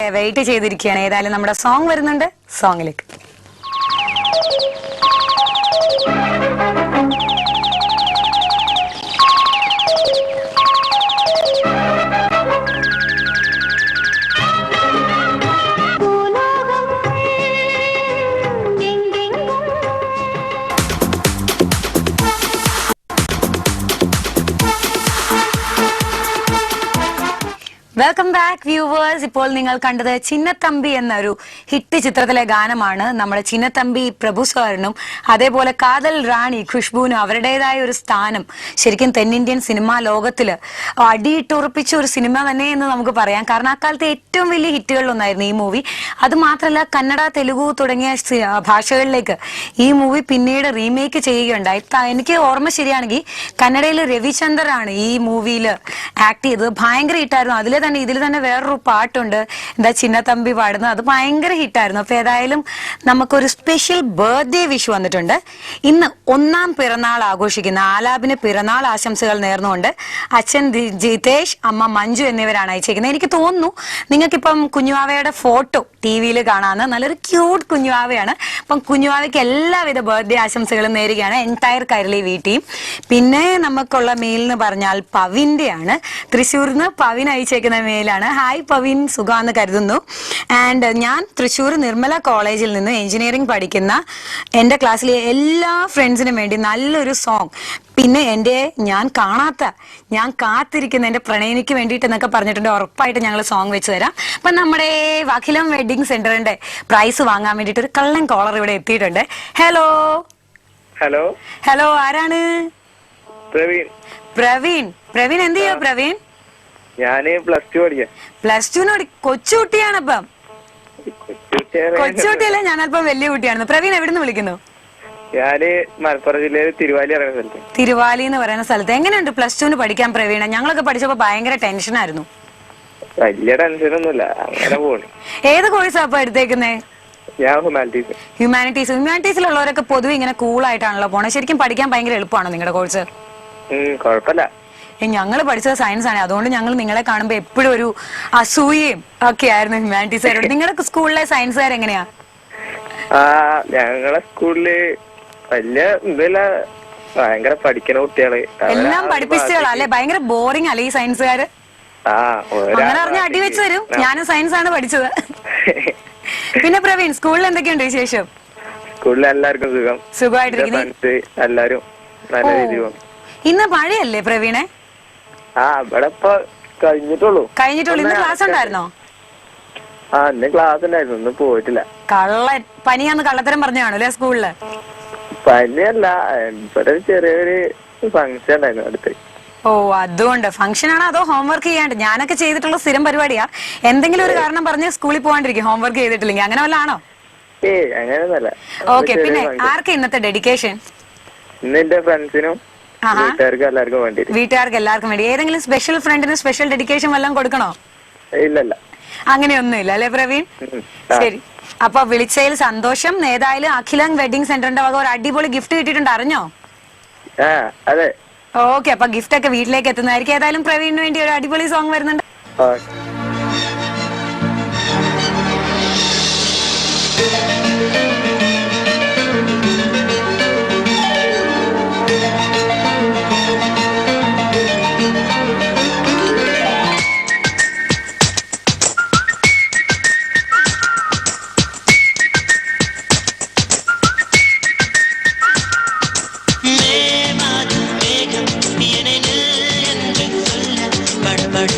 Wait ചെയ്തിരിക്കുകയാണ്. ഏതായാലും നമ്മുടെ സോങ് വരുന്നുണ്ട്, സോങ്ങിലേക്ക്. Welcome back viewers. ഇപ്പോൾ നിങ്ങൾ കണ്ടത് ചിന്നത്തമ്പി എന്നൊരു ഹിറ്റ് ചിത്രത്തിലെ ഗാനമാണ്. നമ്മുടെ ചിന്നത്തമ്പി പ്രഭു സാറിനും അതേപോലെ കാതൽ റാണി ഖുഷ്ബുവിനും അവരുടേതായ ഒരു സ്ഥാനം ശരിക്കും തെന്നിന്ത്യൻ സിനിമാ ലോകത്തില് അടിയിട്ടുറപ്പിച്ച ഒരു സിനിമ തന്നെ എന്ന് നമുക്ക് പറയാം. കാരണം അക്കാലത്തെ ഏറ്റവും വലിയ ഹിറ്റുകളിലൊന്നായിരുന്നു ഈ മൂവി. അത് മാത്രമല്ല കന്നഡ, തെലുഗു തുടങ്ങിയ ഭാഷകളിലേക്ക് ഈ മൂവി പിന്നീട് റീമേക്ക് ചെയ്യുകയുണ്ടായി. എനിക്ക് ഓർമ്മ ശരിയാണെങ്കിൽ കന്നഡയിൽ രവിചന്ദറാണ് ഈ മൂവിയിൽ ആക്ട് ചെയ്തത്. ഭയങ്കര ഹിറ്റായിരുന്നു. ഇതിൽ തന്നെ വേറൊരു പാട്ടുണ്ട്, എന്താ ചിന്നത്തമ്പി പാടുന്നത്, അത് ഭയങ്കര ഹിറ്റായിരുന്നു. അപ്പൊ ഏതായാലും നമുക്കൊരു സ്പെഷ്യൽ ബർത്ത്ഡേ വിഷ് വന്നിട്ടുണ്ട്. ഇന്ന് 1ാം പിറന്നാൾ ആഘോഷിക്കുന്ന ആലാപിന് പിറന്നാൾ ആശംസകൾ നേർന്നുകൊണ്ട് അച്ഛൻ ജിതേഷ്, അമ്മ മഞ്ജു എന്നിവരാണ് അയച്ചേക്കുന്നത്. എനിക്ക് തോന്നുന്നു നിങ്ങൾക്കിപ്പം കുഞ്ഞുവാവയുടെ ഫോട്ടോ TV-യിൽ കാണാന്ന്. നല്ലൊരു ക്യൂട്ട് കുഞ്ഞുവാവയാണ്. അപ്പം കുഞ്ഞുവാവയ്ക്ക് എല്ലാവിധ ബർത്ത്ഡേ ആശംസകളും നേരുകയാണ് എൻറ്റയർ കൈരളി വീട്ടിയും. പിന്നെ നമുക്കുള്ള മെയിൽ എന്ന് പറഞ്ഞാൽ പവിന്റെ ആണ്. തൃശ്ശൂരിന്ന് പവിൻ അയച്ചേക്കുന്ന മെയിലാണ്. ഹായ് പവിൻ, സുഖാന്ന് കരുതുന്നു. ആൻഡ് ഞാൻ തൃശ്ശൂർ നിർമ്മല കോളേജിൽ നിന്ന് എഞ്ചിനീയറിംഗ് പഠിക്കുന്ന എൻ്റെ ക്ലാസ്സിലെ എല്ലാ ഫ്രണ്ട്സിനും വേണ്ടി നല്ലൊരു സോങ്, പിന്നെ ഞാൻ കാത്തിരിക്കുന്ന എൻ്റെ പ്രണയിനിക്ക് വേണ്ടിയിട്ട് എന്നൊക്കെ പറഞ്ഞിട്ടുണ്ട്. ഉറപ്പായിട്ട് ഞങ്ങൾ സോങ് വെച്ച് തരാം. അപ്പൊ നമ്മുടെ അഖിലം വെഡിങ് സെന്ററിന്റെ പ്രൈസ് വാങ്ങാൻ വേണ്ടിയിട്ട് ഒരു കള്ളൻ കോളർ ഇവിടെ എത്തിയിട്ടുണ്ട്. ഹലോ ഹലോ ഹലോ, ആരാണ്? പ്രവീൺ. പ്രവീൺ എന്ത് ചെയ്യോ? പ്രവീൺ ഞാന് +2 പഠിക്കാം. +2 കൊച്ചുകുട്ടിയാണ്. അപ്പം കൊച്ചുകുട്ടിയല്ലേ, ഞാൻ അല്പം വലിയ കുട്ടിയാണ്. പ്രവീൺ എവിടുന്ന് വിളിക്കുന്നു? ഞാന് മലപ്പുറം ജില്ലയിലെ തിരുവാലി പറയുന്ന സ്ഥലത്ത്. തിരുവാലി എന്ന് പറയുന്ന സ്ഥലത്ത്. എങ്ങനെയുണ്ട് +2 പഠിക്കാൻ പ്രവീണ? ഞങ്ങളൊക്കെ പഠിച്ചപ്പോ ഭയങ്കര ടെൻഷനായിരുന്നു. വലിയ ടെൻഷനൊന്നുമില്ല, അങ്ങനെ പോണു. ഏത് കോഴ്സാ അപ്പൊ എടുത്തേക്കുന്നേ? ഞാൻ ഹ്യൂമാനിറ്റീസിലുള്ളവരൊക്കെ പൊതുവെ ഇങ്ങനെ കൂളായിട്ടാണല്ലോ പോണേ. ശരിക്കും പഠിക്കാൻ ഭയങ്കര എളുപ്പമാണോ നിങ്ങളുടെ കോഴ്സ്? കൊഴപ്പല്ല. ഞങ്ങൾ പഠിച്ചത് സയൻസ് ആണ്. അതുകൊണ്ട് ഞങ്ങൾ നിങ്ങളെ കാണുമ്പോ എപ്പോഴും ഒരു അസൂയയും ഒക്കെ ആയിരുന്നു ഹ്യൂമാനിറ്റീസുകാരോട്. നിങ്ങളുടെ സ്കൂളിലെ സയൻസുകാർ എങ്ങനെയാ? ഞങ്ങളെ സ്കൂളില് വലിയ ഇതില്ല, ഭയങ്കര പഠിക്കുന്ന കുട്ടികള്. എല്ലാം പഠിപ്പിച്ചോളാം അല്ലെ? ഭയങ്കര ബോറിംഗ് അല്ലെ ഈ സയൻസുകാര്? അങ്ങനെ പറഞ്ഞ അടി വെച്ച് തരും. ഞാനും സയൻസ് ആണ് പഠിച്ചത്. പിന്നെ പ്രവീൺ, സ്കൂളിൽ എന്തൊക്കെയുണ്ട് വിശേഷം? സ്കൂളിൽ എല്ലാവർക്കും സുഖം, സുഖമായിട്ടിരിക്കുന്നു. എല്ലാരും നല്ല രീതിയിൽ. ഇന്ന് മഴയല്ലേ പ്രവീണെ? ഇവിടെ ഇപ്പൊ കഴിഞ്ഞിട്ടുള്ളൂ. ഇന്ന് ക്ലാസ് ഉണ്ടായിരുന്നോ? ഇന്ന് ക്ലാസ് ഉണ്ടായിരുന്നു, ഇന്ന് പോയിട്ടില്ല. കള്ളൻ പനിയാന്ന് കള്ളത്തരം പറഞ്ഞാണോ അല്ലെ സ്കൂളില്? പനിയല്ല, ഇവിടെ ചെറിയൊരു ഫംഗ്ഷൻ ഉണ്ടായിരുന്നു അടുത്ത്. ഓ, അതുകൊണ്ട് ഫംഗ്ഷൻ ആണോ അതോ ഹോംവർക്ക് ചെയ്യാണ്ട്? ഞാനൊക്കെ ചെയ്തിട്ടുള്ള സ്ഥിരം പരിപാടിയാ. എന്തെങ്കിലും ഒരു കാരണം പറഞ്ഞ് സ്കൂളിൽ പോകാണ്ടിരിക്കും ഹോംവർക്ക് ചെയ്തിട്ടില്ലെങ്കിൽ. അങ്ങനെ വല്ല ആണോ? അങ്ങനെയൊന്നല്ല. ഓക്കെ. പിന്നെ ആർക്കാ ഇന്നത്തെ ഡെഡിക്കേഷൻ? ഇന്ന് എന്റെ ഫ്രണ്ട്സിനും വീട്ടുകാർക്ക് എല്ലാവർക്കും വേണ്ടി. ഏതെങ്കിലും സ്പെഷ്യൽ ഫ്രണ്ടിന് സ്പെഷ്യൽ ഡെഡിക്കേഷൻ വല്ലതും കൊടുക്കണോ? ഇല്ലല്ല, അങ്ങനെയൊന്നുമില്ല അല്ലെ പ്രവീൺ? ശരി, അപ്പൊ വിളിച്ചതിൽ സന്തോഷം. ഏതായാലും അഖിലം വെഡിങ് സെന്ററിന്റെ വക ഒരു അടിപൊളി ഗിഫ്റ്റ് കിട്ടിയിട്ടുണ്ട്, അറിഞ്ഞോ? അതെ. ഓക്കെ, അപ്പൊ ഗിഫ്റ്റ് ഒക്കെ വീട്ടിലേക്ക് എത്തുന്നതായിരിക്കും. ഏതായാലും പ്രവീണിന് വേണ്ടി ഒരു അടിപൊളി സോങ് വരുന്നുണ്ട്. படு